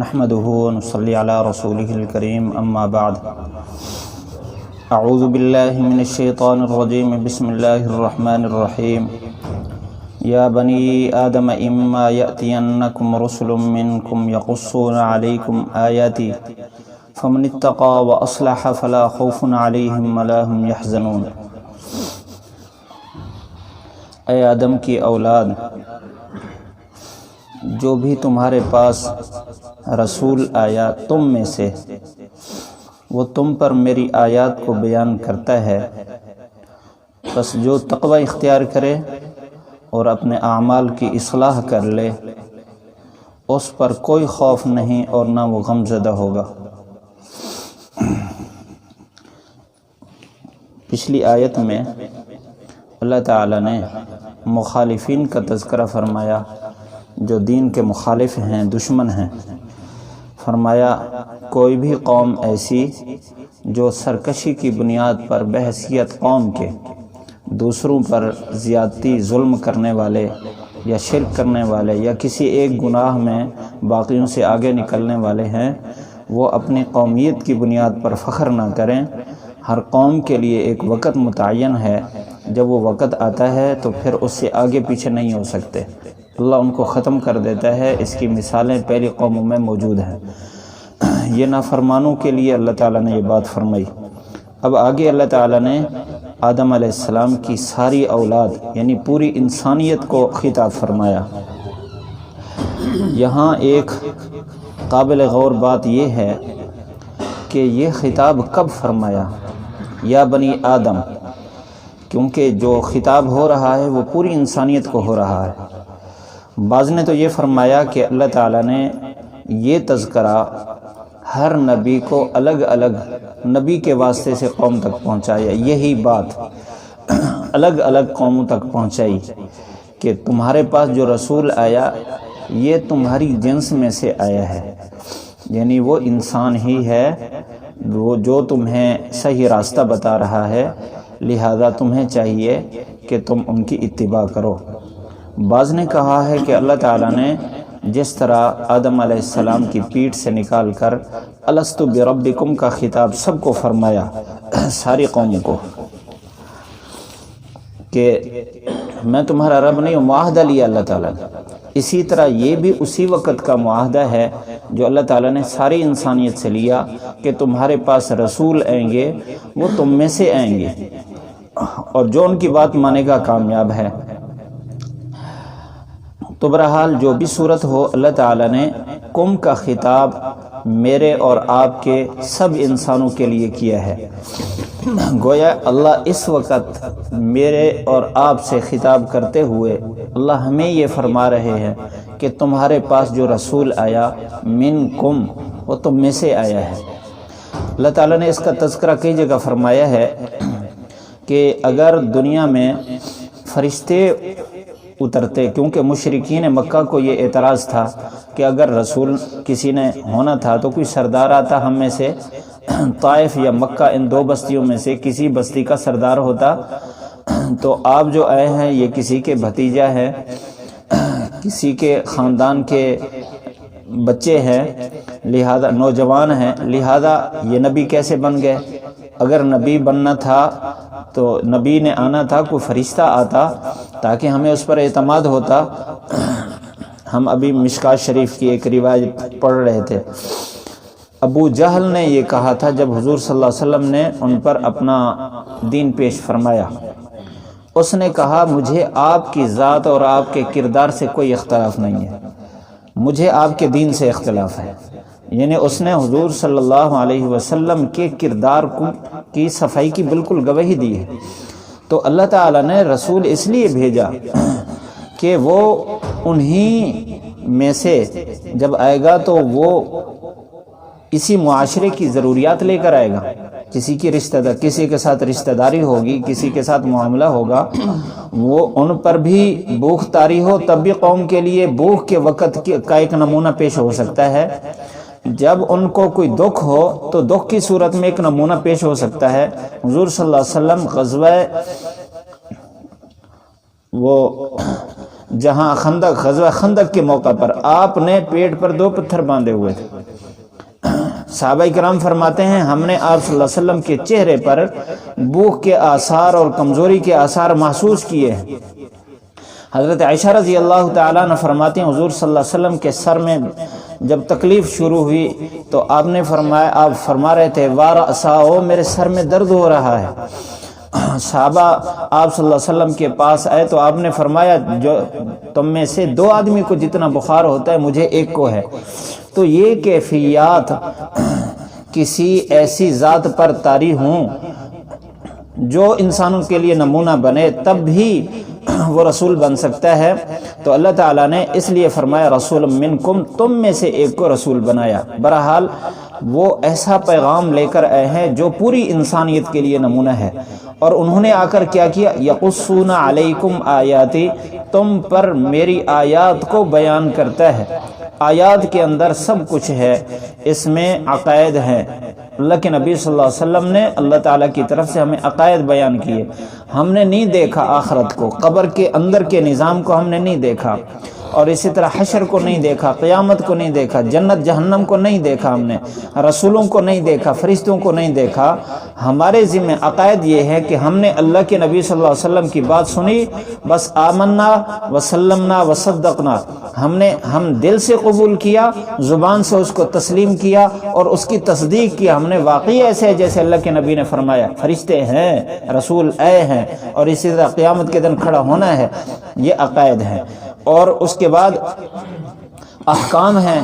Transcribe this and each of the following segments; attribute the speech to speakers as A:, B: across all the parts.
A: نحمده ونصلي على رسوله الكريم اما بعد اعوذ بالله من الشيطان الرجيم بسم الله الرحمن الرحيم يا بني آدم إما يأتينكم رسل منكم يقصون عليكم آياتي فمن اتقى وأصلح فلا خوف عليهم ولا هم يحزنون۔ اے آدم کی اولاد، جو بھی تمہارے پاس رسول آیا تم میں سے، وہ تم پر میری آیات کو بیان کرتا ہے، بس جو تقوی اختیار کرے اور اپنے اعمال کی اصلاح کر لے، اس پر کوئی خوف نہیں اور نہ وہ غم زدہ ہوگا۔ پچھلی آیت میں اللہ تعالیٰ نے مخالفین کا تذکرہ فرمایا، جو دین کے مخالف ہیں، دشمن ہیں۔ فرمایا کوئی بھی قوم ایسی جو سرکشی کی بنیاد پر بحیثیت قوم کے دوسروں پر زیادتی ظلم کرنے والے یا شرک کرنے والے یا کسی ایک گناہ میں باقیوں سے آگے نکلنے والے ہیں، وہ اپنی قومیت کی بنیاد پر فخر نہ کریں۔ ہر قوم کے لیے ایک وقت متعین ہے، جب وہ وقت آتا ہے تو پھر اس سے آگے پیچھے نہیں ہو سکتے، اللہ ان کو ختم کر دیتا ہے۔ اس کی مثالیں پہلی قوموں میں موجود ہیں۔ یہ نافرمانوں کے لیے اللہ تعالیٰ نے یہ بات فرمائی۔ اب آگے اللہ تعالیٰ نے آدم علیہ السلام کی ساری اولاد یعنی پوری انسانیت کو خطاب فرمایا۔ یہاں ایک قابل غور بات یہ ہے کہ یہ خطاب کب فرمایا، یا بنی آدم، کیونکہ جو خطاب ہو رہا ہے وہ پوری انسانیت کو ہو رہا ہے۔ بعض نے تو یہ فرمایا کہ اللہ تعالیٰ نے یہ تذکرہ ہر نبی کو الگ الگ نبی کے واسطے سے قوم تک پہنچایا، یہی بات الگ الگ قوموں تک پہنچائی کہ تمہارے پاس جو رسول آیا یہ تمہاری جنس میں سے آیا ہے، یعنی وہ انسان ہی ہے، وہ جو تمہیں صحیح راستہ بتا رہا ہے، لہذا تمہیں چاہیے کہ تم ان کی اتباع کرو۔ بعض نے کہا ہے کہ اللہ تعالیٰ نے جس طرح آدم علیہ السلام کی پیٹھ سے نکال کر الست بربکم کا خطاب سب کو فرمایا، ساری قوموں کو، کہ میں تمہارا رب نہیں ہوں، معاہدہ لیا اللہ تعالیٰ نے، اسی طرح یہ بھی اسی وقت کا معاہدہ ہے جو اللہ تعالیٰ نے ساری انسانیت سے لیا کہ تمہارے پاس رسول آئیں گے، وہ تم میں سے آئیں گے، اور جو ان کی بات مانے گا کامیاب ہے۔ تو بہرحال جو بھی صورت ہو، اللہ تعالیٰ نے کم کا خطاب میرے اور آپ کے سب انسانوں کے لیے کیا ہے۔ گویا اللہ اس وقت میرے اور آپ سے خطاب کرتے ہوئے اللہ ہمیں یہ فرما رہے ہیں کہ تمہارے پاس جو رسول آیا منکم، وہ تم میں سے آیا ہے۔ اللہ تعالیٰ نے اس کا تذکرہ کئی جگہ فرمایا ہے کہ اگر دنیا میں فرشتے اترتے، کیونکہ مشرکین مکہ کو یہ اعتراض تھا کہ اگر رسول کسی نے ہونا تھا تو کوئی سردار آتا ہم میں سے، طائف یا مکہ ان دو بستیوں میں سے کسی بستی کا سردار ہوتا، تو آپ جو آئے ہیں یہ کسی کے بھتیجا ہیں، کسی کے خاندان کے بچے ہیں، لہذا نوجوان ہیں، لہذا یہ نبی کیسے بن گئے؟ اگر نبی بننا تھا تو نبی نے آنا تھا، کوئی فرشتہ آتا تاکہ ہمیں اس پر اعتماد ہوتا۔ ہم ابھی مشکات شریف کی ایک روایت پڑھ رہے تھے، ابو جہل نے یہ کہا تھا جب حضور صلی اللہ علیہ وسلم نے ان پر اپنا دین پیش فرمایا، اس نے کہا مجھے آپ کی ذات اور آپ کے کردار سے کوئی اختلاف نہیں ہے، مجھے آپ کے دین سے اختلاف ہے۔ یعنی اس نے حضور صلی اللہ علیہ وسلم کے کردار کی صفائی کی بالکل گواہی دی ہے۔ تو اللہ تعالیٰ نے رسول اس لیے بھیجا کہ وہ انہی میں سے جب آئے گا تو وہ اسی معاشرے کی ضروریات لے کر آئے گا، کسی کے ساتھ رشتہ داری ہوگی، کسی کے ساتھ معاملہ ہوگا، وہ ان پر بھی بھوک طاری ہو تب بھی قوم کے لیے بھوک کے وقت کا ایک نمونہ پیش ہو سکتا ہے، جب ان کو کوئی دکھ ہو تو دکھ کی صورت میں ایک نمونہ پیش ہو سکتا ہے۔ حضور صلی اللہ علیہ وسلم غزوہ وہ جہاں خندق غزوہ خندق کے موقع پر آپ نے پیٹ پر 2 پتھر باندھے ہوئے تھے۔ صحابہ کرام فرماتے ہیں ہم نے آپ صلی اللہ علیہ وسلم کے چہرے پر بھوک کے آثار اور کمزوری کے آثار محسوس کیے ہیں۔ حضرت عائشہ رضی اللہ تعالیٰ عنہ فرماتی ہیں حضور صلی اللہ علیہ وسلم کے سر میں جب تکلیف شروع ہوئی تو آپ نے فرمایا، آپ فرما رہے تھے وارأساؤ، میرے سر میں درد ہو رہا ہے۔ صحابہ آپ صلی اللہ علیہ وسلم کے پاس آئے تو آپ نے فرمایا جو تم میں سے 2 آدمی کو جتنا بخار ہوتا ہے مجھے 1 کو ہے۔ تو یہ کیفیات کسی ایسی ذات پر طاری ہوں جو انسانوں کے لیے نمونہ بنے تب بھی وہ رسول بن سکتا ہے۔ تو اللہ تعالیٰ نے اس لیے فرمایا رسول منکم، تم میں سے 1 کو رسول بنایا۔ بہرحال وہ ایسا پیغام لے کر آئے ہیں جو پوری انسانیت کے لیے نمونہ ہے، اور انہوں نے آ کر کیا کیا، یقصون علیکم آیاتی، تم پر میری آیات کو بیان کرتا ہے۔ آیات کے اندر سب کچھ ہے، اس میں عقائد ہیں۔ اللہ کے نبی صلی اللہ علیہ وسلم نے اللہ تعالیٰ کی طرف سے ہمیں عقائد بیان کیے۔ ہم نے نہیں دیکھا آخرت کو، قبر کے اندر کے نظام کو ہم نے نہیں دیکھا، اور اسی طرح حشر کو نہیں دیکھا، قیامت کو نہیں دیکھا، جنت جہنم کو نہیں دیکھا، ہم نے رسولوں کو نہیں دیکھا، فرشتوں کو نہیں دیکھا۔ ہمارے ذمہ عقائد یہ ہے کہ ہم نے اللہ کے نبی صلی اللہ علیہ وسلم کی بات سنی، بس آمنا وسلمنا وصدقنا، ہم دل سے قبول کیا، زبان سے اس کو تسلیم کیا اور اس کی تصدیق کی۔ ہم نے واقعی ایسے جیسے اللہ کے نبی نے فرمایا فرشتے ہیں، رسول آئے ہیں، اور اسی طرح قیامت کے دن کھڑا ہونا ہے، یہ عقائد ہیں۔ اور اس کے بعد احکام ہیں،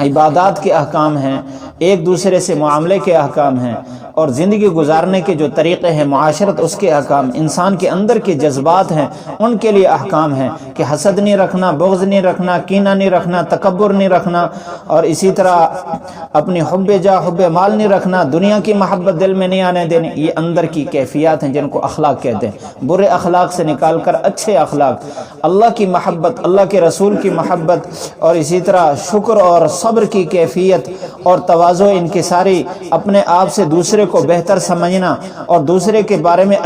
A: عبادات کے احکام ہیں، ایک دوسرے سے معاملے کے احکام ہیں، اور زندگی گزارنے کے جو طریقے ہیں، معاشرت اس کے احکام، انسان کے اندر کے جذبات ہیں ان کے لیے احکام ہیں کہ حسد نہیں رکھنا، بغض نہیں رکھنا، کینہ نہیں رکھنا، تکبر نہیں رکھنا، اور اسی طرح اپنی حب جا حب مال نہیں رکھنا، دنیا کی محبت دل میں نہیں آنے دینی۔ یہ اندر کی کیفیات ہیں جن کو اخلاق کہتے ہیں۔ برے اخلاق سے نکال کر اچھے اخلاق، اللہ کی محبت، اللہ کے رسول کی محبت، اور اسی طرح شکر اور صبر کی کیفیت، اور تواضع انکساری، اپنے آپ سے دوسرے کو بہتر سمجھنا اور دوسرے کے بارے میں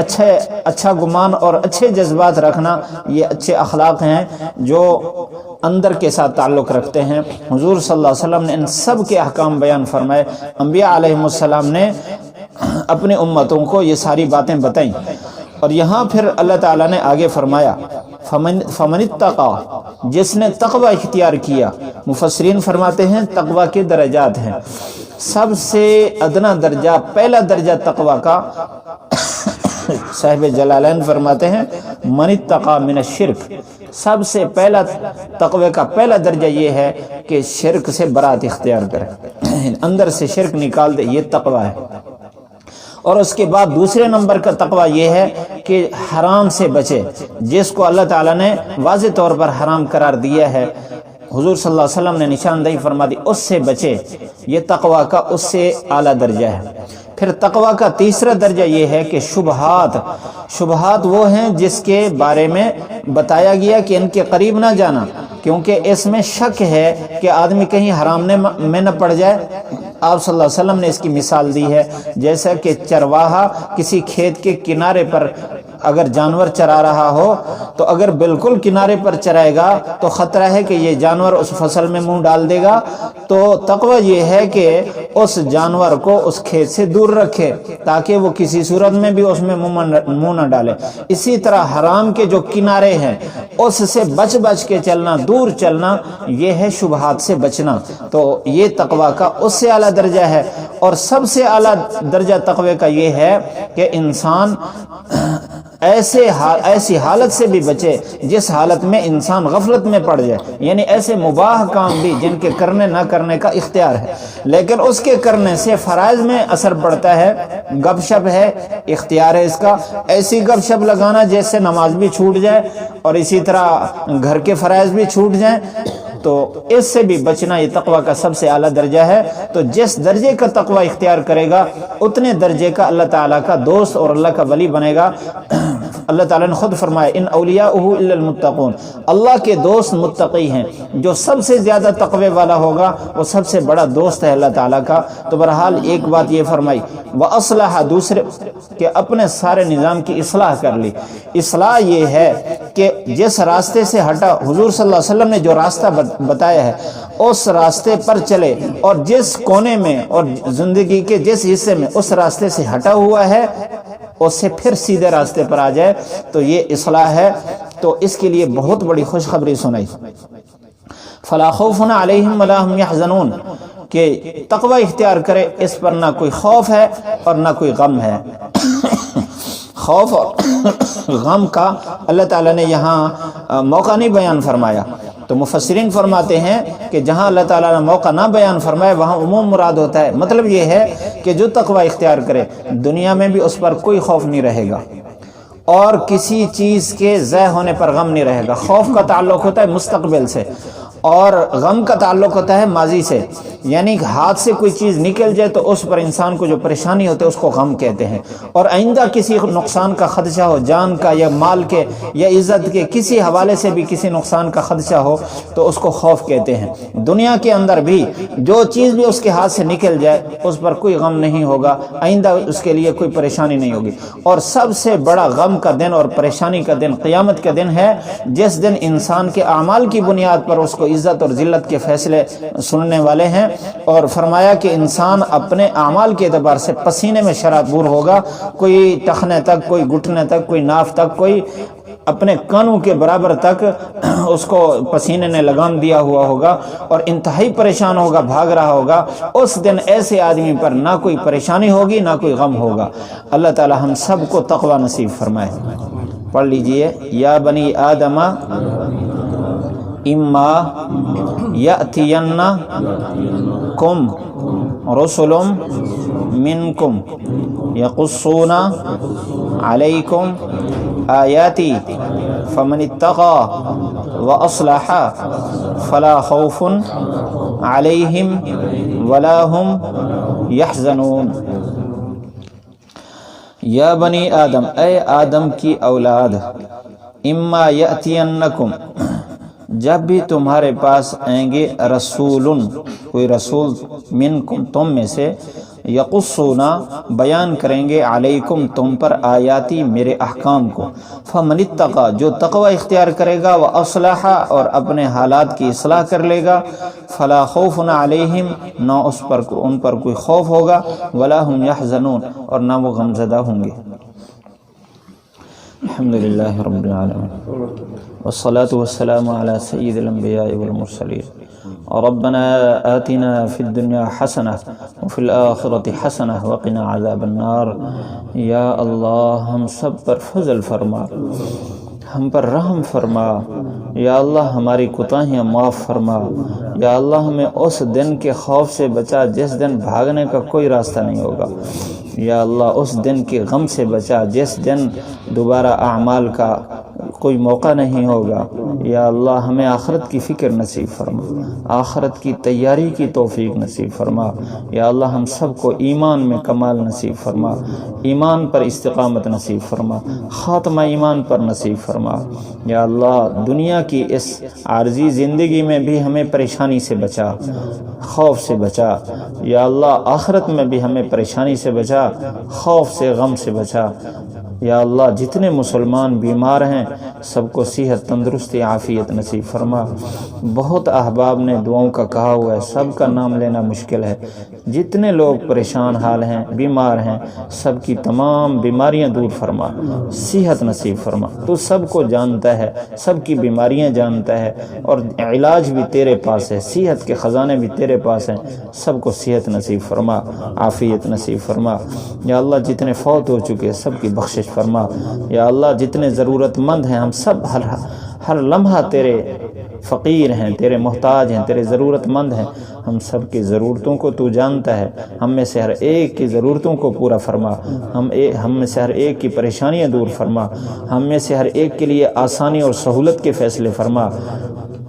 A: اچھا گمان اور اچھے جذبات رکھنا، یہ اچھے اخلاق ہیں جو اندر کے ساتھ تعلق رکھتے ہیں۔ حضور صلی اللہ علیہ وسلم نے ان سب کے احکام بیان فرمائے۔ انبیاء علیہ السلام نے اپنی امتوں کو یہ ساری باتیں بتائیں، اور یہاں پھر اللہ تعالیٰ نے آگے فرمایا فمن اتقا، جس نے تقوی اختیار کیا۔ مفسرین فرماتے ہیں تقوی کے درجات ہیں، سب سے ادنا درجہ، پہلا درجہ تقوی کا صاحب جلالین فرماتے ہیں من اتقا من الشرک، سب سے پہلا تقوی کا پہلا درجہ یہ ہے کہ شرک سے برات اختیار کرے، اندر سے شرک نکال دے، یہ تقوی ہے۔ اور اس کے بعد دوسرے نمبر کا تقوی یہ ہے کہ حرام سے بچے، جس کو اللہ تعالیٰ نے واضح طور پر حرام قرار دیا ہے، حضور صلی اللہ علیہ وسلم نے نشاندہی فرما دی، اس سے بچے، یہ تقوی کا اس سے اعلیٰ درجہ ہے۔ پھر تقوی کا تیسرا درجہ یہ ہے کہ شبہات وہ ہیں جس کے بارے میں بتایا گیا کہ ان کے قریب نہ جانا، کیونکہ اس میں شک ہے کہ آدمی کہیں حرام میں نہ پڑ جائے۔ آپ صلی اللہ علیہ وسلم نے اس کی مثال دی ہے، جیسا کہ چرواہا کسی کھیت کے کنارے پر اگر جانور چرا رہا ہو تو اگر بالکل کنارے پر چرائے گا تو خطرہ ہے کہ یہ جانور اس فصل میں منہ ڈال دے گا۔ تو تقوی یہ ہے کہ اس جانور کو اس کھیت سے دور رکھے تاکہ وہ کسی صورت میں بھی اس میں منہ نہ ڈالے۔ اسی طرح حرام کے جو کنارے ہیں اس سے بچ کے چلنا، دور چلنا، یہ ہے شبہات سے بچنا۔ تو یہ تقوی کا اس سے اعلیٰ درجہ ہے۔ اور سب سے اعلیٰ درجہ تقوی کا یہ ہے کہ انسان ایسی حالت سے بھی بچے جس حالت میں انسان غفلت میں پڑ جائے، یعنی ایسے مباح کام بھی جن کے کرنے نہ کرنے کا اختیار ہے، لیکن اس کے کرنے سے فرائض میں اثر پڑتا ہے۔ گپ شپ ہے، اختیار ہے اس کا، ایسی گپ شپ لگانا جیسے نماز بھی چھوٹ جائے اور اسی طرح گھر کے فرائض بھی چھوٹ جائیں، تو اس سے بھی بچنا یہ تقوی کا سب سے اعلیٰ درجہ ہے۔ تو جس درجے کا تقوی اختیار کرے گا اتنے درجے کا اللہ تعالیٰ کا دوست اور اللہ کا ولی بنے گا۔ اللہ تعالیٰ نے خود فرمایا ان اولیاءہ الا المتقون، اللہ کے دوست متقی ہیں، جو سب سے زیادہ تقوی والا ہوگا وہ سب سے بڑا دوست ہے اللہ تعالیٰ کا۔ تو بہرحال ایک بات یہ فرمائی وَأَصْلَحَ، دوسرے کہ اپنے سارے نظام کی اصلاح کر لی۔ اصلاح یہ ہے کہ جس راستے سے ہٹا، حضور صلی اللہ علیہ وسلم نے جو راستہ بتایا ہے اس راستے پر چلے، اور جس کونے میں اور زندگی کے جس حصے میں اس راستے سے ہٹا ہوا ہے اس سے پھر سیدھے راستے پر آ جائے، تو یہ اصلاح ہے۔ تو اس کے لیے بہت بڑی خوشخبری سنائی، فلا خوف علیہم ولا هم يحزنون، کہ تقوی اختیار کرے اس پر نہ کوئی خوف ہے اور نہ کوئی غم ہے۔ خوف اور غم کا اللہ تعالیٰ نے یہاں موقع نہیں بیان فرمایا، تو مفسرین فرماتے ہیں کہ جہاں اللہ تعالیٰ نے موقع نہ بیان فرمائے وہاں عموم مراد ہوتا ہے۔ مطلب یہ ہے کہ جو تقوی اختیار کرے دنیا میں بھی اس پر کوئی خوف نہیں رہے گا، اور کسی چیز کے ضائع ہونے پر غم نہیں رہے گا۔ خوف کا تعلق ہوتا ہے مستقبل سے، اور غم کا تعلق ہوتا ہے ماضی سے، یعنی ہاتھ سے کوئی چیز نکل جائے تو اس پر انسان کو جو پریشانی ہوتی ہے اس کو غم کہتے ہیں، اور آئندہ کسی نقصان کا خدشہ ہو، جان کا یا مال کے یا عزت کے کسی حوالے سے بھی کسی نقصان کا خدشہ ہو تو اس کو خوف کہتے ہیں۔ دنیا کے اندر بھی جو چیز بھی اس کے ہاتھ سے نکل جائے اس پر کوئی غم نہیں ہوگا، آئندہ اس کے لیے کوئی پریشانی نہیں ہوگی۔ اور سب سے بڑا غم کا دن اور پریشانی کا دن قیامت کا دن ہے، جس دن انسان کے اعمال کی بنیاد پر اس کو عزت اور ذلت کے فیصلے سننے والے ہیں۔ اور فرمایا کہ انسان اپنے اعمال کے اعتبار سے پسینے میں شرابور ہوگا، کوئی ٹخنے تک، کوئی گھٹنے تک، کوئی ناف تک، کوئی اپنے کانوں کے برابر تک اس کو پسینے نے لگام دیا ہوا ہوگا، اور انتہائی پریشان ہوگا، بھاگ رہا ہوگا۔ اس دن ایسے آدمی پر نہ کوئی پریشانی ہوگی نہ کوئی غم ہوگا۔ اللہ تعالی ہم سب کو تقوی نصیب فرمائے۔ پڑھ لیجئے یا بنی آدم اما یأتینکم رسل منکم یقصون علیکم آیاتی فمن اتقى واصلح فلا خوف علیہم ولا هم يحزنون۔ یا بنی آدم، اے آدم کی اولاد، اما یأتینکم، جب بھی تمہارے پاس آئیں گے رسول، کوئی رسول، منکم، تم میں سے، یقصونا، بیان کریں گے، علیکم، تم پر، آیاتی، میرے احکام کو، فمن اتقى، جو تقوی اختیار کرے گا، واصلح، اور اپنے حالات کی اصلاح کر لے گا، فلا خوف علیہم، نہ اس پر ان پر کوئی خوف ہوگا، ولا هم يحزنون، اور نہ وہ غمزدہ ہوں گے۔ الحمدللہ رب العالمین والصلاة والسلام على سید الانبیاء والمرسلین۔ ربنا آتنا فی الدنیا حسنہ وفی الآخرۃ حسنہ وقنا عذاب النار۔ یا اللہ ہم سب پر فضل فرما، ہم پر رحم فرما، یا اللہ ہماری کوتاہیاں معاف فرما، یا اللہ ہمیں اس دن کے خوف سے بچا جس دن بھاگنے کا کوئی راستہ نہیں ہوگا، یا اللہ اس دن کے غم سے بچا جس دن دوبارہ اعمال کا کوئی موقع نہیں ہوگا، یا اللہ ہمیں آخرت کی فکر نصیب فرما، آخرت کی تیاری کی توفیق نصیب فرما، یا اللہ ہم سب کو ایمان میں کمال نصیب فرما، ایمان پر استقامت نصیب فرما، خاتمہ ایمان پر نصیب فرما، یا اللہ دنیا کی اس عارضی زندگی میں بھی ہمیں پریشانی سے بچا، خوف سے بچا، یا اللہ آخرت میں بھی ہمیں پریشانی سے بچا، خوف سے، غم سے بچا، یا اللہ جتنے مسلمان بیمار ہیں سب کو صحت، تندرستی، عافیت نصیب فرما۔ بہت احباب نے دعاؤں کا کہا ہوا ہے، سب کا نام لینا مشکل ہے، جتنے لوگ پریشان حال ہیں، بیمار ہیں، سب کی تمام بیماریاں دور فرما، صحت نصیب فرما۔ تو سب کو جانتا ہے، سب کی بیماریاں جانتا ہے، اور علاج بھی تیرے پاس ہے، صحت کے خزانے بھی تیرے پاس ہیں، سب کو صحت نصیب فرما، عافیت نصیب فرما۔ یا اللہ جتنے فوت ہو چکے سب کی بخشش فرما، یا اللہ جتنے ضرورت مند ہیں، ہم سب ہر لمحہ تیرے فقیر ہیں، تیرے محتاج ہیں، تیرے ضرورت مند ہیں، ہم سب کی ضرورتوں کو تو جانتا ہے، ہم میں سے ہر ایک کی ضرورتوں کو پورا فرما، ہم میں سے ہر ایک کی پریشانیاں دور فرما، ہم میں سے ہر ایک کے لیے آسانی اور سہولت کے فیصلے فرما،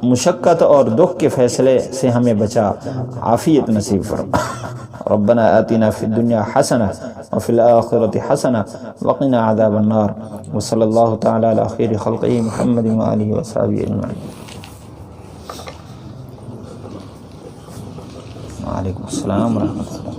A: مشقت اور دکھ کے فیصلے سے ہمیں بچا، عافیت نصیب فرما۔ ربنا آتنا فی الدنیا حسنہ وفی الآخرۃ حسنہ وقنا عذاب النار، وصلی اللہ تعالی علی خیر خلقہ محمد وآلہ وصحبہ اجمعین۔ وعلیکم السلام ورحمۃ اللہ۔